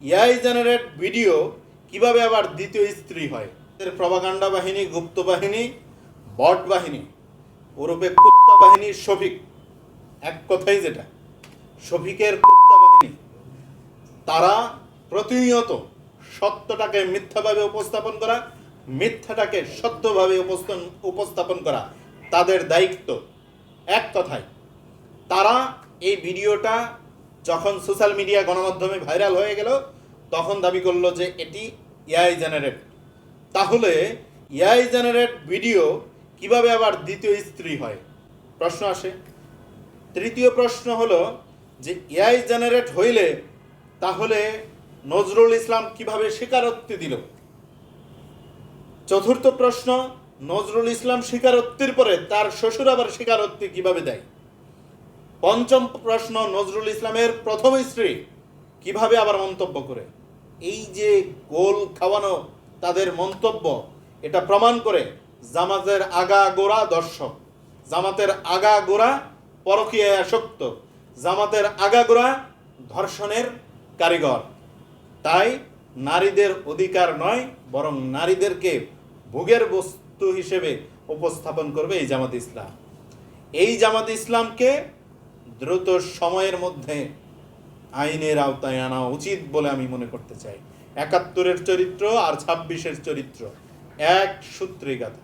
AI generate video কিভাবে আবার দ্বিতীয় স্ত্রী হয়। প্রপাগান্ডা বাহিনী, গুপ্ত বাহিনী, বট বাহিনী ওরূপে কুত্তা বাহিনীর শফিক, এক কথাই যেটা শফিকের কুত্তা বাহিনী, তারা প্রতিনিয়ত সত্যটাকে মিথ্যাভাবে উপস্থাপন করা, মিথ্যাটাকে সত্যভাবে উপস্থাপন করা তাদের দায়িত্ব। এক কথায় তারা এই ভিডিওটা যখন সোশ্যাল মিডিয়া গণমাধ্যমে ভাইরাল হয়ে গেল তখন দাবি করলো যে এটি এআই জেনারেট। তাহলে এআই জেনারেট ভিডিও কিভাবে আবার দ্বিতীয় স্ত্রী হয় প্রশ্ন আসে। তৃতীয় প্রশ্ন হলো যে এআই জেনারেট হইলে তাহলে নজরুল ইসলাম কিভাবে স্বীকারোক্তি দিল। চতুর্থ প্রশ্ন, নজরুল ইসলাম স্বীকারোক্তির পরে তার শ্বশুর আবার স্বীকারোক্তি কিভাবে দেয়। পঞ্চম প্রশ্ন, নজরুল ইসলামের প্রথম স্ত্রী কিভাবে আবার মন্তব্য করে। এই যে গোল খাওয়ানো তাদের মন্তব্য, এটা প্রমাণ করে জামাতের আগাগোড়া দর্শক, জামাতের আগাগোড়া পরকীয়ায় আসক্ত, জামাতের আগাগোড়া ধর্ষণের কারিগর। তাই নারীদের অধিকার নয়, বরং নারীদেরকে ভোগের বস্তু হিসেবে উপস্থাপন করবে এই জামাত ইসলাম। এই জামাত ইসলামকে দ্রুত সময়ের মধ্যে আইনের আওতায় আনা উচিত বলে আমি মনে করতে চাই। ৭১-এর চরিত্র আর ২৬-এর চরিত্র এক সূত্রে গাঁথা।